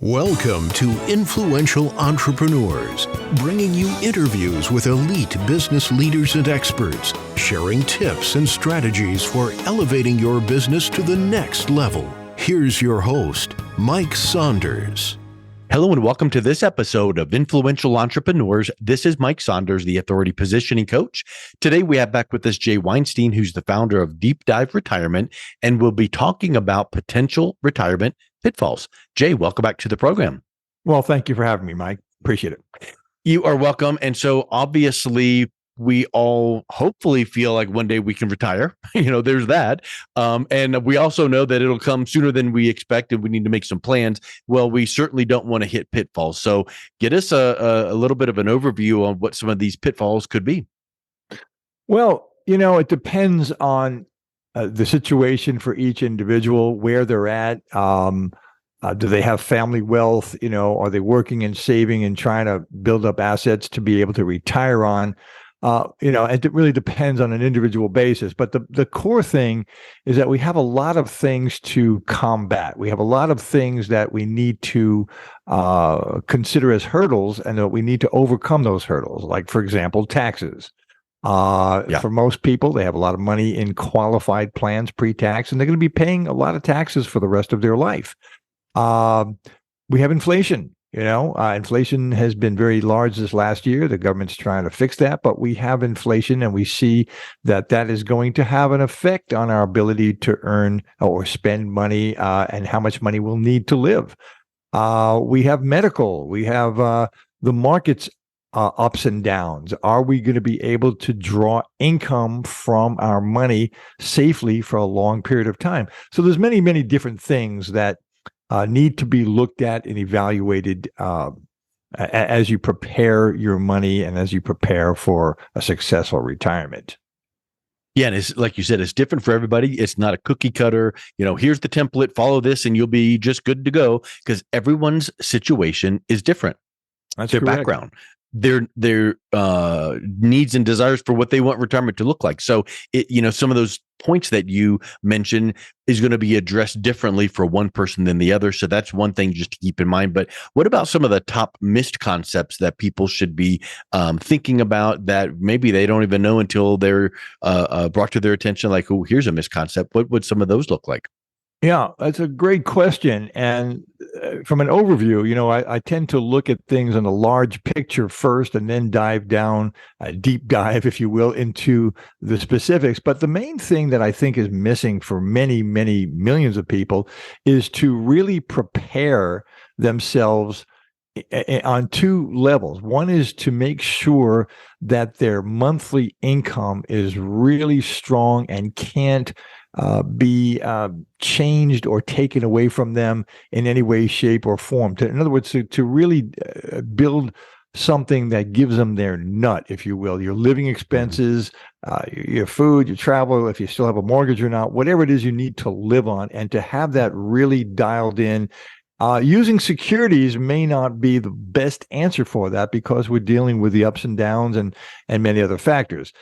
Welcome to Influential Entrepreneurs, bringing you interviews with elite business leaders and experts, sharing tips and strategies for elevating your business to the next level. Here's your host, Mike Saunders. Hello and welcome to this episode of Influential Entrepreneurs. This is Mike Saunders, the Authority Positioning Coach. Today we have back with us Jay Winestein, who's the founder of DeepDive Retirement, and we'll be talking about potential retirement pitfalls. Jay, welcome back to the program. Well, thank you for having me, Mike. Appreciate it. You are welcome. And so obviously we all hopefully feel like one day we can retire. There's that. And we also know that it'll come sooner than we expected. We need to make some plans. Well, we certainly don't want to hit pitfalls. So get us a little bit of an overview on what some of these pitfalls could be. Well, it depends on the situation for each individual, where they're at. Do they have family wealth? Are they working and saving and trying to build up assets to be able to retire on? It really depends on an individual basis. But the core thing is that we have a lot of things to combat. We have a lot of things that we need to consider as hurdles, and that we need to overcome those hurdles. Like, for example, taxes. For most people, they have a lot of money in qualified plans pre-tax, and they're going to be paying a lot of taxes for the rest of their life. We have inflation. Inflation has been very large this last year. The government's trying to fix that, but we have inflation, and we see that is going to have an effect on our ability to earn or spend money, and how much money we'll need to live. We have medical. We have the markets ups and downs. Are we going to be able to draw income from our money safely for a long period of time? So there's many, many different things that need to be looked at and evaluated as you prepare your money and as you prepare for a successful retirement. Yeah, and it's like you said, it's different for everybody. It's not a cookie cutter. Here's the template, follow this, and you'll be just good to go, because everyone's situation is different. That's their correct. Background, their needs and desires for what they want retirement to look like. So some of those points that you mentioned is going to be addressed differently for one person than the other. So that's one thing just to keep in mind. But what about some of the top missed concepts that people should be thinking about that maybe they don't even know until they're brought to their attention? Like, oh, here's a misconcept. What would some of those look like? Yeah, that's a great question. And from an overview, I tend to look at things in a large picture first and then dive down, deep dive, if you will, into the specifics. But the main thing that I think is missing for many, many millions of people is to really prepare themselves on two levels. One is to make sure that their monthly income is really strong and can't be changed or taken away from them in any way, shape, or form. In other words, to really build something that gives them their nut, if you will, your living expenses, your food, your travel, if you still have a mortgage or not, whatever it is you need to live on, and to have that really dialed in. Using securities may not be the best answer for that, because we're dealing with the ups and downs and many other factors.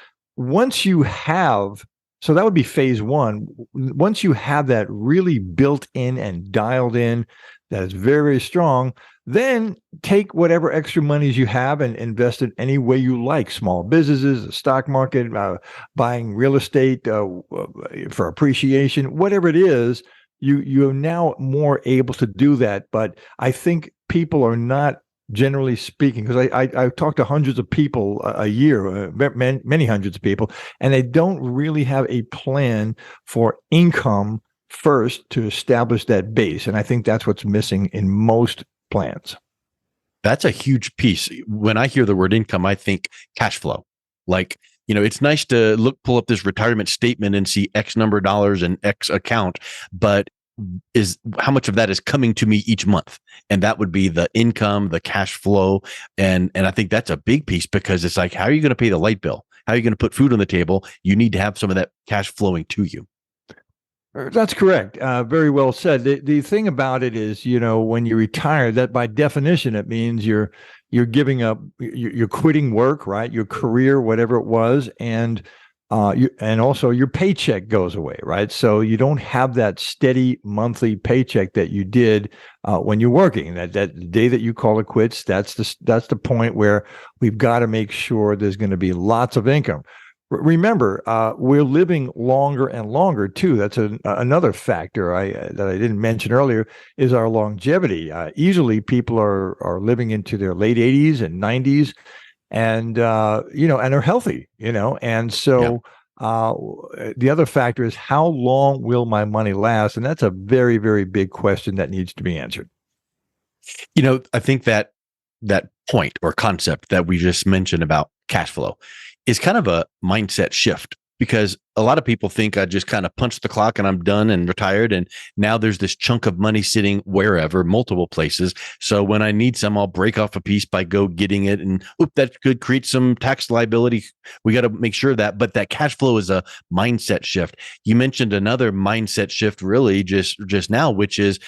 So that would be phase one. Once you have that really built in and dialed in, that is very, very strong, then take whatever extra monies you have and invest it any way you like. Small businesses, the stock market, buying real estate for appreciation, whatever it is, you're now more able to do that. But I think people are not, generally speaking, because I talk to hundreds of people a year, many hundreds of people, and they don't really have a plan for income first to establish that base. And I think that's what's missing in most plans. That's a huge piece. When I hear the word income, I think cash flow. Like, it's nice to pull up this retirement statement and see X number of dollars in X account, but is how much of that is coming to me each month? And that would be the income, the cash flow. And I think that's a big piece, because it's like, how are you going to pay the light bill? How are you going to put food on the table? You need to have some of that cash flowing to you. That's correct. Very well said. The thing about it is, when you retire, that by definition, it means you're giving up, you're quitting work, right? Your career, whatever it was. And and also your paycheck goes away, right? So you don't have that steady monthly paycheck that you did when you're working. That day that you call it quits, that's the point where we've got to make sure there's going to be lots of income. Remember, we're living longer and longer too. That's another factor that I didn't mention earlier is our longevity. Easily, people are living into their late 80s and 90s, and and are healthy. And so the other factor is how long will my money last, and that's a very, very big question that needs to be answered. I think that point or concept that we just mentioned about cash flow is kind of a mindset shift, because a lot of people think I just kind of punch the clock and I'm done and retired. And now there's this chunk of money sitting wherever, multiple places. So when I need some, I'll break off a piece by getting it. And that could create some tax liability. We got to make sure of that. But that cash flow is a mindset shift. You mentioned another mindset shift really just now, which is,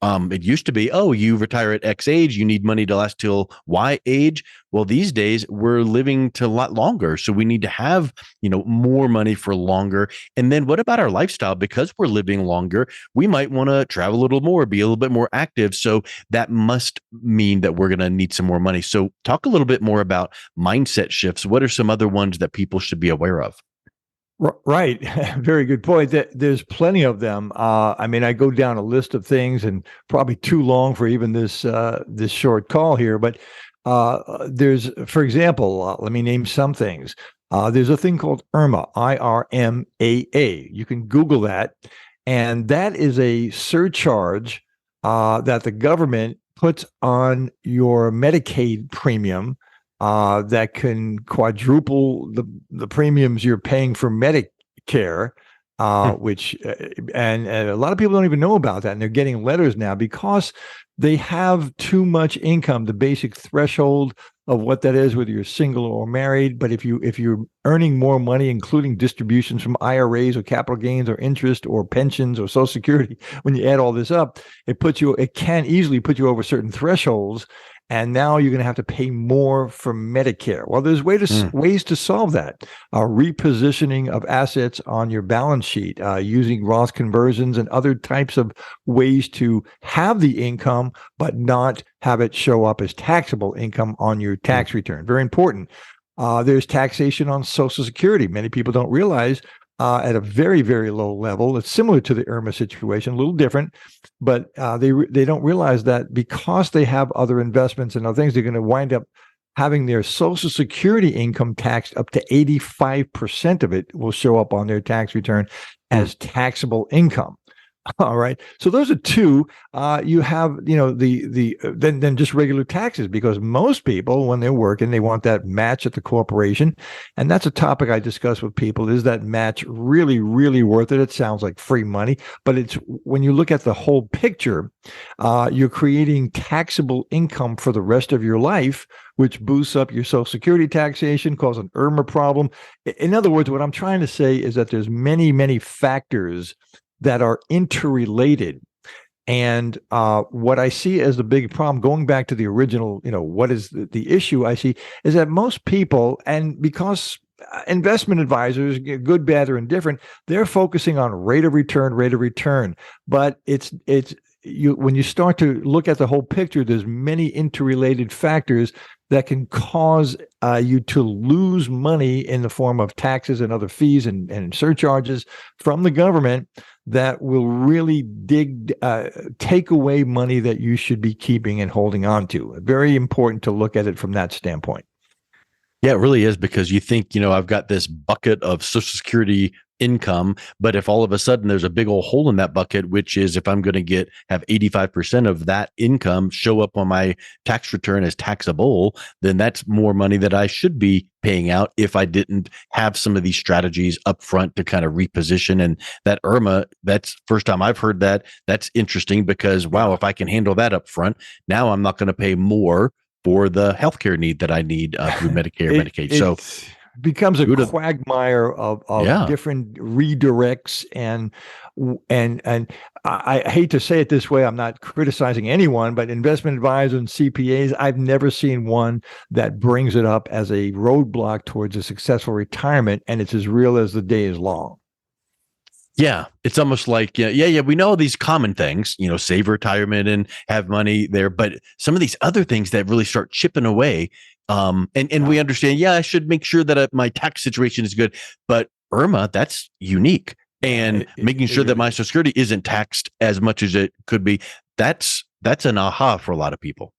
it used to be, you retire at X age, you need money to last till Y age. Well, these days we're living to a lot longer. So we need to have, more money for longer. And then what about our lifestyle? Because we're living longer, we might want to travel a little more, be a little bit more active. So that must mean that we're going to need some more money. So talk a little bit more about mindset shifts. What are some other ones that people should be aware of? Right. Very good point. There's plenty of them. I go down a list of things, and probably too long for even this short call here. But there's, for example, let me name some things. There's a thing called IRMAA, IRMAA. You can Google that, and that is a surcharge that the government puts on your Medicaid premium. That can quadruple the premiums you're paying for Medicare, which and a lot of people don't even know about that, and they're getting letters now because they have too much income, the basic threshold of what that is, whether you're single or married. But if you're earning more money, including distributions from IRAs or capital gains or interest or pensions or Social Security, when you add all this up, it can easily put you over certain thresholds. And now you're going to have to pay more for Medicare. Well, there's ways to solve that. Repositioning of assets on your balance sheet, using Roth conversions and other types of ways to have the income, but not have it show up as taxable income on your tax return. Very important. There's taxation on Social Security. Many people don't realize at a very, very low level. It's similar to the IRMAA situation, a little different, but they don't realize that because they have other investments and other things, they're going to wind up having their Social Security income taxed up to 85% of it will show up on their tax return as taxable income. All right. So those are two. You have, then just regular taxes, because most people, when they're working, they want that match at the corporation. And that's a topic I discuss with people. Is that match really, really worth it? It sounds like free money, but it's when you look at the whole picture, you're creating taxable income for the rest of your life, which boosts up your Social Security taxation, causes an IRMAA problem. In other words, what I'm trying to say is that there's many, many factors that are interrelated. And what I see as the big problem, going back to the original, what is the issue I see, is that most people, and because investment advisors, good, bad, or indifferent, they're focusing on rate of return. But when you start to look at the whole picture, there's many interrelated factors that can cause you to lose money in the form of taxes and other fees and surcharges from the government that will really take away money that you should be keeping and holding on to. Very important to look at it from that standpoint. Yeah, it really is, because you think, I've got this bucket of Social Security income, but if all of a sudden there's a big old hole in that bucket, which is if I'm going to have 85% of that income show up on my tax return as taxable, then that's more money that I should be paying out if I didn't have some of these strategies up front to kind of reposition. And that IRMAA, that's first time I've heard that. That's interesting because, wow, if I can handle that up front, now I'm not going to pay more for the healthcare need that I need through Medicare, Medicaid. So becomes a Who'da- quagmire of Yeah. different redirects and I hate to say it this way, I'm not criticizing anyone, but investment advisors and CPAs, I've never seen one that brings it up as a roadblock towards a successful retirement, and it's as real as the day is long. Yeah, it's almost like we know these common things, save retirement and have money there, but some of these other things that really start chipping away, and we understand. I should make sure that my tax situation is good, but Irma, that's unique, and making sure that my Social Security isn't taxed as much as it could be. That's an aha for a lot of people.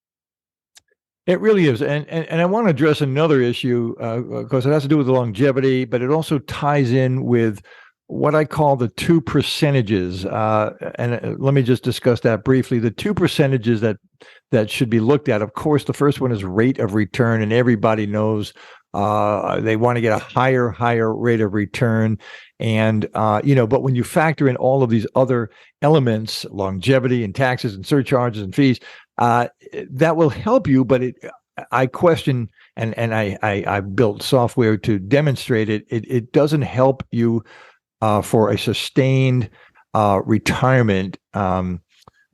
It really is, and I want to address another issue because it has to do with the longevity, but it also ties in with what I call the two percentages. And let me just discuss that briefly. The two percentages that should be looked at. Of course, the first one is rate of return, and everybody knows they want to get a higher rate of return. And but when you factor in all of these other elements, longevity and taxes and surcharges and fees, that will help you. But I question, and I built software to demonstrate it. It doesn't help you for a sustained retirement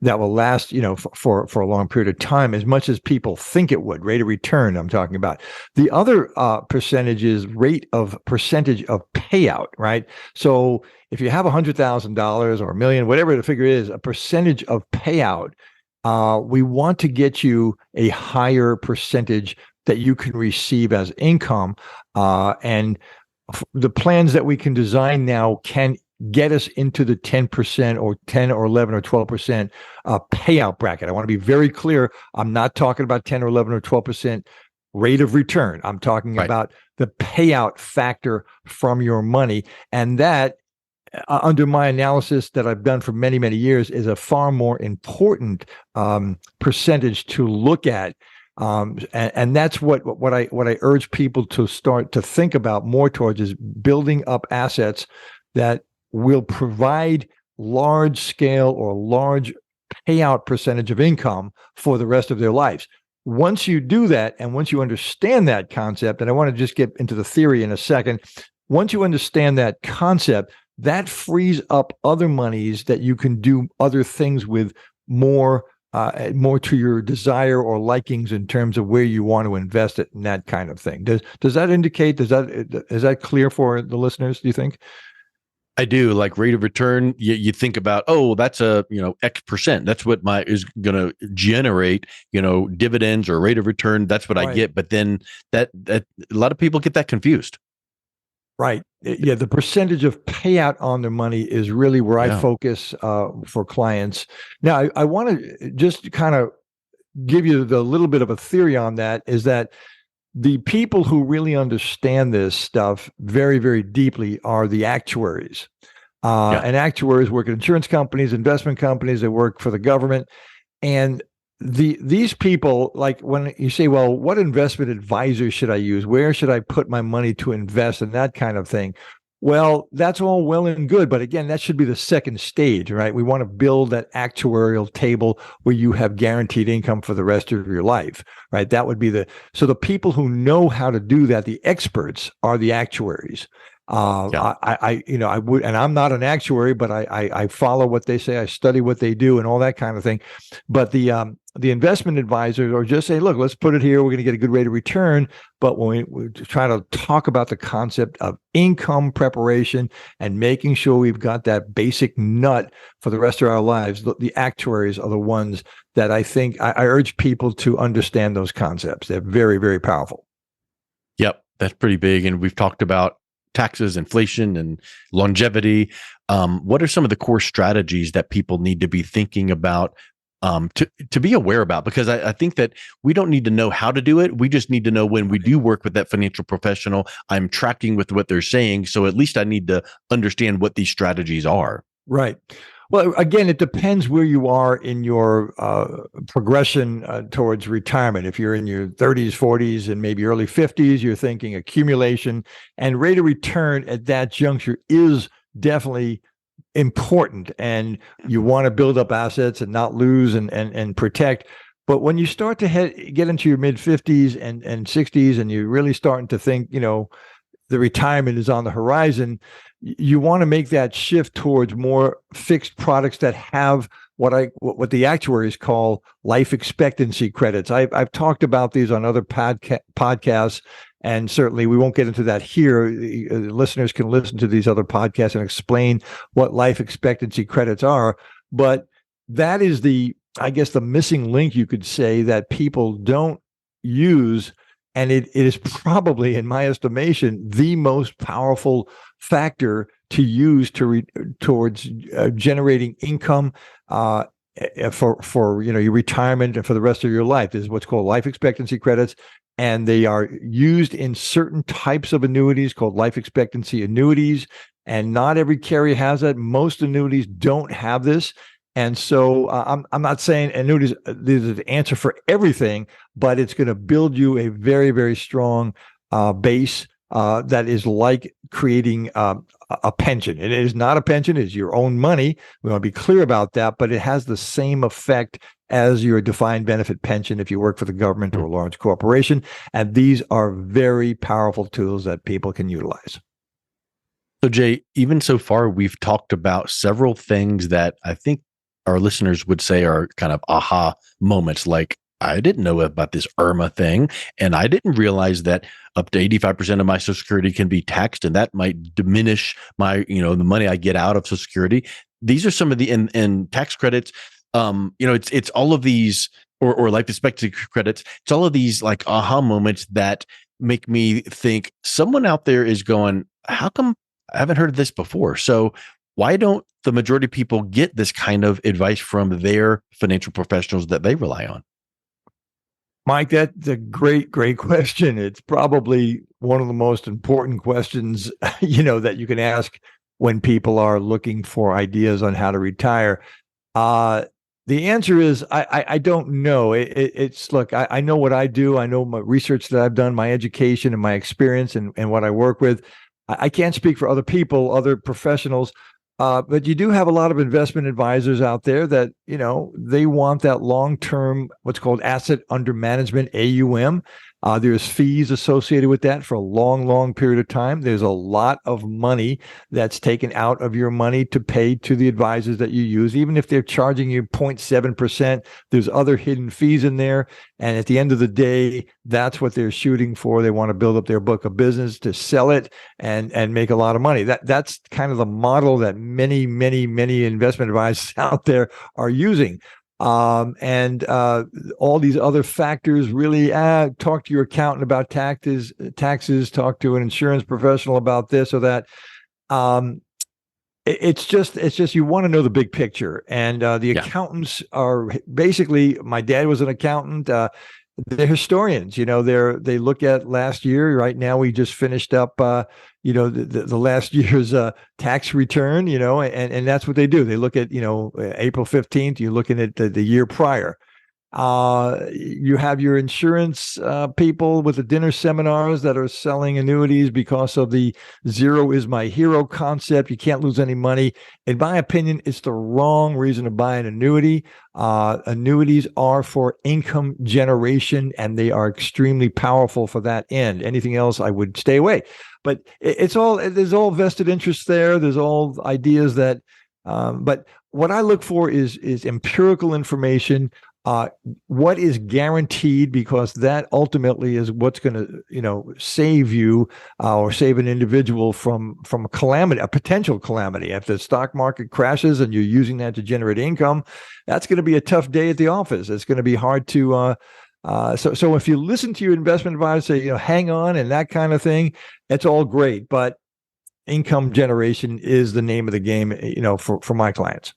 that will last, for a long period of time, as much as people think it would. Rate of return, I'm talking about. The other percentage is percentage of payout, right? So if you have $100,000 or $1 million, whatever the figure is, a percentage of payout, we want to get you a higher percentage that you can receive as income, and the plans that we can design now can get us into the 10% or 10 or 11 or 12% payout bracket. I want to be very clear. I'm not talking about 10 or 11 or 12% rate of return. I'm talking about the payout factor from your money. And that, under my analysis that I've done for many, many years, is a far more important percentage to look at. And that's what I urge people to start to think about more towards, is building up assets that will provide large scale or large payout percentage of income for the rest of their lives. Once you do that, and once you understand that concept, and I want to just get into the theory in a second, once you understand that concept, that frees up other monies that you can do other things with more to your desire or likings in terms of where you want to invest it and that kind of thing. Does that indicate? Is that clear for the listeners, do you think? I do. Like rate of return, you think about, that's a X percent. That's what is going to generate dividends or rate of return. That's what I get. But then that a lot of people get that confused. Right. Yeah, the percentage of payout on their money is really where I focus for clients. Now, I want to just kind of give you the little bit of a theory on that, is that the people who really understand this stuff very, very deeply are the actuaries. And actuaries work at insurance companies, investment companies, they work for the government. And these people, like when you say, well, what investment advisor should I use? Where should I put my money to invest, and that kind of thing? Well, that's all well and good. But again, that should be the second stage, right? We want to build that actuarial table where you have guaranteed income for the rest of your life, right? That would be so the people who know how to do that, the experts, are the actuaries. I would, and I'm not an actuary, but I follow what they say, I study what they do, and all that kind of thing. But the investment advisors are just saying, look, let's put it here. We're going to get a good rate of return. But when we try to talk about the concept of income preparation and making sure we've got that basic nut for the rest of our lives, the actuaries are the ones that I think I urge people to understand those concepts. They're very, very powerful. Yep, that's pretty big. And we've talked about taxes, inflation, and longevity. What are some of the core strategies that people need to be thinking about, to be aware about? Because I think that we don't need to know how to do it. We just need to know, when we do work with that financial professional, I'm tracking with what they're saying. So at least I need to understand what these strategies are. Right. Well, again, it depends where you are in your progression towards retirement. If you're in your 30s, 40s, and maybe early 50s, you're thinking accumulation, and rate of return at that juncture is definitely important. And you want to build up assets and not lose and protect. But when you start to get into your mid 50s and 60s, and you're really starting to think, the retirement is on the horizon, you want to make that shift towards more fixed products that have what the actuaries call life expectancy credits. I've talked about these on other podcasts, and certainly we won't get into that here. Listeners can listen to these other podcasts and explain what life expectancy credits are. But that is I guess the missing link, you could say, that people don't use. And it is probably, in my estimation, the most powerful factor to use towards generating income for your retirement and for the rest of your life. This is what's called life expectancy credits, and they are used in certain types of annuities called life expectancy annuities. And not every carrier has that. Most annuities don't have this. And so I'm not saying annuities is the answer for everything, but it's going to build you a very, very strong base that is like creating a pension. It is not a pension; it's your own money. We want to be clear about that, but it has the same effect as your defined benefit pension if you work for the government or a large corporation. And these are very powerful tools that people can utilize. So, Jay, even so far, we've talked about several things that I think our listeners would say are kind of aha moments, like, I didn't know about this IRMA thing, and I didn't realize that up to 85% of my Social Security can be taxed, and that might diminish my, the money I get out of Social Security. These are some of the and tax credits. It's all of these, or life expectancy credits. It's all of these like aha moments that make me think someone out there is going, how come I haven't heard of this before? So why don't the majority of people get this kind of advice from their financial professionals that they rely on? Mike, that's a great question. It's probably one of the most important questions, that you can ask when people are looking for ideas on how to retire. The answer is, I don't know. Look, I know what I do. I know my research that I've done, my education and my experience and what I work with. I can't speak for other people, other professionals. But you do have a lot of investment advisors out there that, they want that long-term, what's called asset under management, AUM. There's fees associated with that for a long, long period of time. There's a lot of money that's taken out of your money to pay to the advisors that you use. Even if they're charging you 0.7%, there's other hidden fees in there. And at the end of the day, that's what they're shooting for. They want to build up their book of business to sell it and make a lot of money. That's kind of the model that many, many, many investment advisors out there are using. And all these other factors, really, talk to your accountant about taxes, talk to an insurance professional about this or that. It's just you want to know the big picture. And the accountants are basically, my dad was an accountant. They're historians, they look at last year. Right now, we just finished up, the last year's tax return, and that's what they do. They look at, April 15th, you're looking at the year prior. You have your insurance people with the dinner seminars that are selling annuities because of the zero is my hero concept. You can't lose any money. In my opinion, it's the wrong reason to buy an annuity. Annuities are for income generation, and they are extremely powerful for that end. Anything else, I would stay away. But there's all vested interests there. There's all ideas that, but what I look for is empirical information. What is guaranteed, because that ultimately is what's going to, save you or save an individual from a calamity, a potential calamity. If the stock market crashes and you're using that to generate income, that's going to be a tough day at the office. It's going to be hard to. So if you listen to your investment advisor say, hang on and that kind of thing, it's all great, but income generation is the name of the game, for my clients.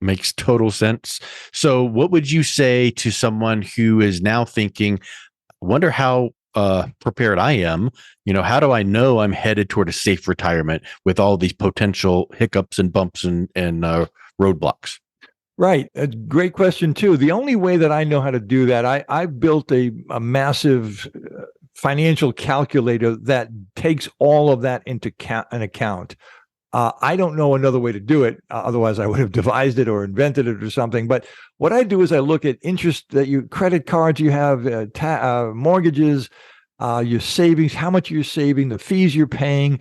Makes total sense. So what would you say to someone who is now thinking, I wonder how prepared I am? How do I know I'm headed toward a safe retirement with all these potential hiccups and bumps and roadblocks? Right. A great question, too. The only way that I know how to do that, I've built a massive financial calculator that takes all of that into an account. I don't know another way to do it. Otherwise, I would have devised it or invented it or something. But what I do is I look at interest that credit cards you have, mortgages, your savings, how much you're saving, the fees you're paying,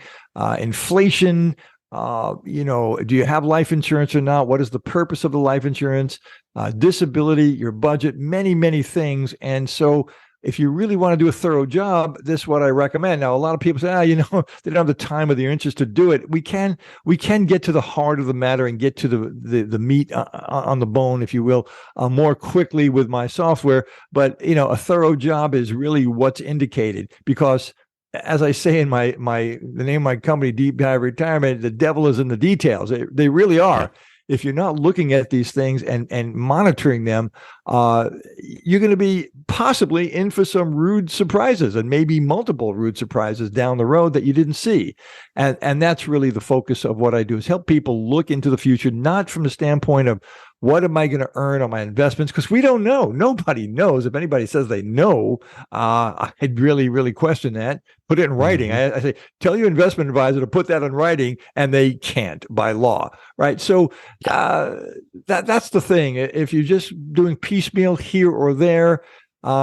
inflation. Do you have life insurance or not? What is the purpose of the life insurance? Disability, your budget, many, many things. And so if you really want to do a thorough job, this is what I recommend. Now, a lot of people say, they don't have the time or the interest to do it. We can get to the heart of the matter and get to the meat on the bone, if you will, more quickly with my software. But, a thorough job is really what's indicated, because as I say in the name of my company, DeepDive Retirement, the devil is in the details. They really are. If you're not looking at these things and monitoring them, you're going to be possibly in for some rude surprises, and maybe multiple rude surprises down the road that you didn't see. And that's really the focus of what I do, is help people look into the future, not from the standpoint of what am I going to earn on my investments? Because we don't know. Nobody knows. If anybody says they know, I'd really, really question that. Put it in writing. I say, tell your investment advisor to put that in writing, and they can't by law, right? So that's the thing. If you're just doing piecemeal here or there,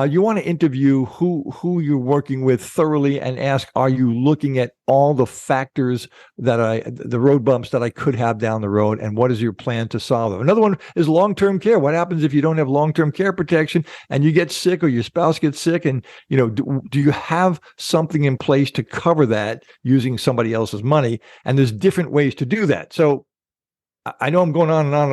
you want to interview who you're working with thoroughly and ask, are you looking at all the factors the road bumps that I could have down the road, and what is your plan to solve them? Another one is long-term care. What happens if you don't have long-term care protection and you get sick, or your spouse gets sick, and do you have something in place to cover that using somebody else's money? And there's different ways to do that. So I know I'm going on and on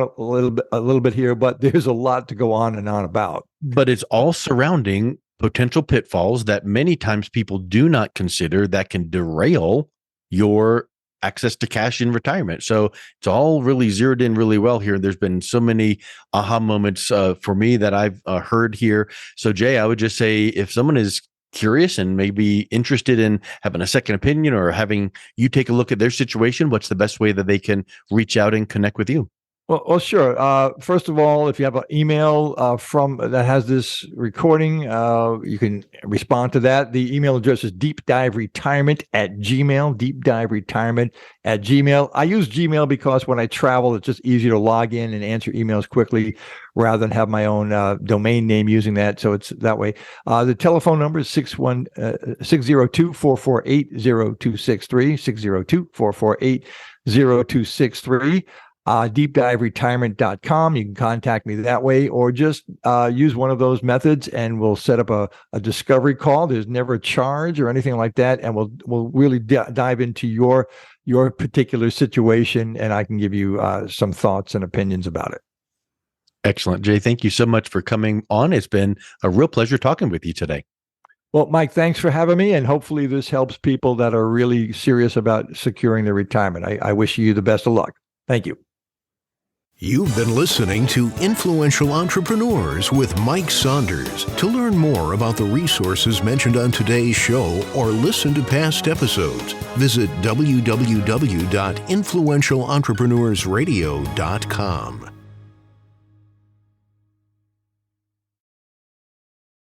a little bit here, but there's a lot to go on and on about. But it's all surrounding potential pitfalls that many times people do not consider, that can derail your access to cash in retirement. So it's all really zeroed in really well here. There's been so many aha moments for me that I've heard here. So Jay, I would just say, if someone is curious and maybe interested in having a second opinion or having you take a look at their situation, what's the best way that they can reach out and connect with you? Well, sure. First of all, if you have an email that has this recording, you can respond to that. The email address is deepdiveretirement@gmail. Deepdiveretirement@gmail. I use Gmail because when I travel, it's just easier to log in and answer emails quickly rather than have my own domain name using that. So it's that way. The telephone number is 602-448-0263. 602-448-0263. DeepDiveRetirement.com. You can contact me that way, or just use one of those methods, and we'll set up a discovery call. There's never a charge or anything like that, and we'll really dive into your particular situation, and I can give you some thoughts and opinions about it. Excellent. Jay, thank you so much for coming on. It's been a real pleasure talking with you today. Well, Mike, thanks for having me, and hopefully this helps people that are really serious about securing their retirement. I wish you the best of luck. Thank you. You've been listening to Influential Entrepreneurs with Mike Saunders. To learn more about the resources mentioned on today's show or listen to past episodes, visit www.influentialentrepreneursradio.com.